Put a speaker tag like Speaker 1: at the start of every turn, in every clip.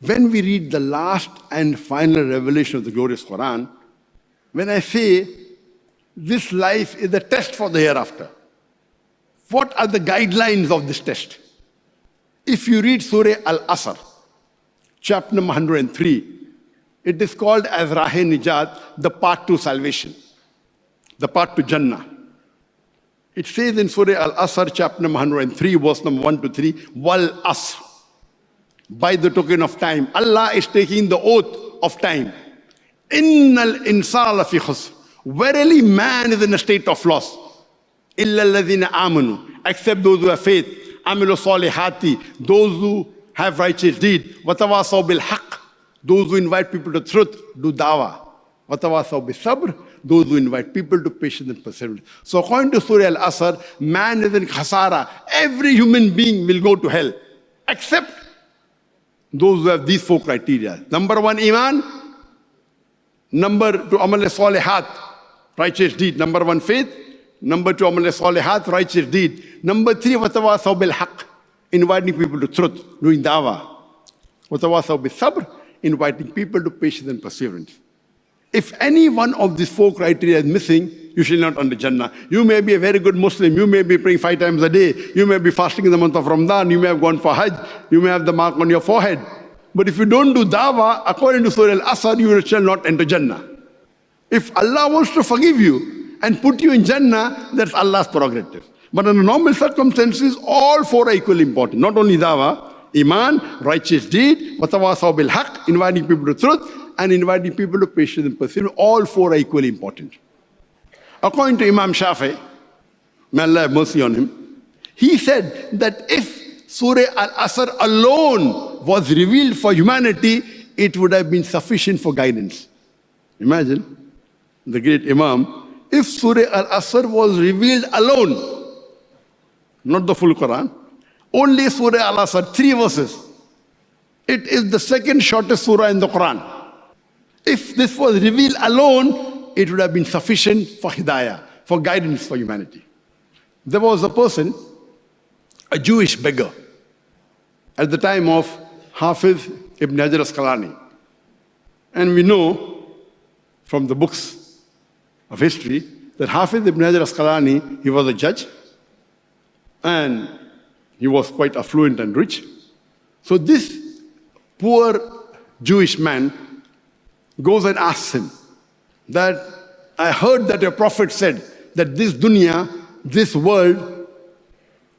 Speaker 1: when we read the last and final revelation of the glorious Quran, when I say this life is a test for the hereafter, what are the guidelines of this test? If you read Surah Al-Asr, chapter number 103, it is called as Rah-e-Nijat, the path to salvation, the path to Jannah. It says in Surah Al-Asr, chapter number 103, verse number 1 to 3, Wal Asr, by the token of time. Allah is taking the oath of time. Innal insana lafi khusr. Verily man is in a state of loss. Illa alladhina amanu, except those who have faith. Amilu salihati, those who have righteous deed. Watawasaw bil haqq, those who invite people to truth, do dawah. Watawasaw bil sabr, those who invite people to patience and perseverance. So according to Surah Al-Asr, man is in khasara. Every human being will go to hell, except those who have these four criteria. Number one, iman. Number two, amal salihat, righteous deed. Number one, faith. Number two, amal salihat, righteous deed. Number three, watawasaw bil haqq, inviting people to truth, doing dawah. Watawasaw bil sabr, inviting people to patience and perseverance. If any one of these four criteria is missing, you shall not enter Jannah. You may be a very good Muslim, you may be praying 5 times a day, you may be fasting in the month of Ramadan, you may have gone for Hajj, you may have the mark on your forehead. But if you don't do dawah, according to Surah Al-Asr, you shall not enter Jannah. If Allah wants to forgive you and put you in Jannah, that's Allah's prerogative. But under normal circumstances, all four are equally important. Not only dawah, iman, righteous deed, watawasaw bil haqq, inviting people to truth, and inviting people to patience and perseverance. All four are equally important. According to Imam Shafi, may Allah have mercy on him, he said that if Surah Al-Asr alone was revealed for humanity, it would have been sufficient for guidance. Imagine, the great Imam, if Surah Al-Asr was revealed alone, not the full Quran, only Surah Al-Asr, 3 verses. It is the second shortest surah in the Quran. If this was revealed alone, it would have been sufficient for hidayah, for guidance for humanity. There was a person, a Jewish beggar, at the time of Hafiz ibn Hajar Asqalani. And we know from the books of history that Hafiz ibn Hajar Asqalani, he was a judge and he was quite affluent and rich. So this poor Jewish man goes and asks him that, I heard that your prophet said that this dunya, this world,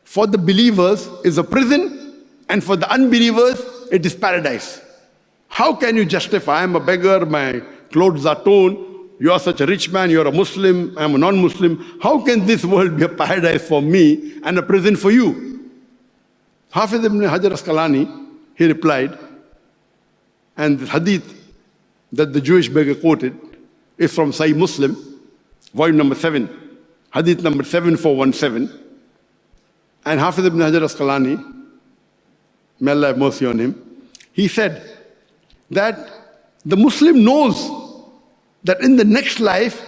Speaker 1: for the believers is a prison and for the unbelievers it is paradise. How can you justify, I'm a beggar, my clothes are torn, you are such a rich man, you are a Muslim, I am a non-Muslim. How can this world be a paradise for me and a prison for you? Hafiz ibn Hajar Asqalani, he replied, and the hadith that the Jewish beggar quoted is from Sahih Muslim, volume number 7, hadith number 7417. And Hafiz ibn Hajar Asqalani, may Allah have mercy on him, he said that the Muslim knows that in the next life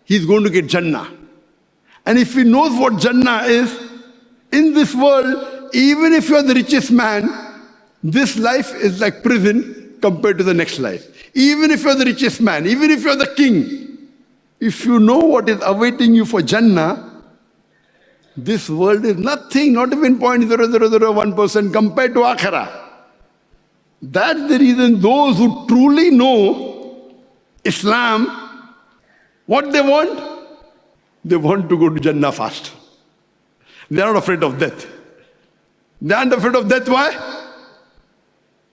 Speaker 1: he's going to get Jannah. And if he knows what Jannah is, in this world, even if you're the richest man, this life is like prison compared to the next life. Even if you're the richest man, even if you're the king, if you know what is awaiting you for Jannah, this world is nothing, not even 0.0001% compared to Akhirah. That's the reason those who truly know Islam, what they want to go to Jannah fast. They are not afraid of death. They aren't afraid of death. Why?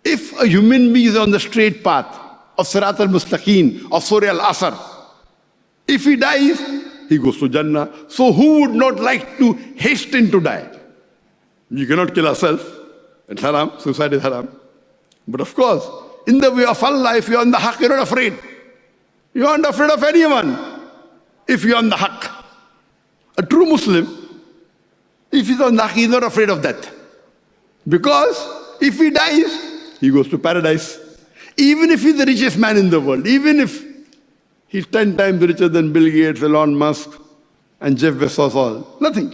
Speaker 1: If a human being is on the straight path of Sirat al-Mustaqim, of Surah Al-Asr, if he dies, he goes to Jannah. So who would not like to hasten to die? You cannot kill yourself. It's haram. Suicide is haram. But of course, in the way of Allah, if you're on the haqq, you're not afraid. You aren't afraid of anyone if you're on the haqq. A true Muslim, if he's on the haqq, he's not afraid of death. Because if he dies, he goes to paradise. Even if he's the richest man in the world, even if he's 10 times richer than Bill Gates, Elon Musk, and Jeff Bezos all, nothing.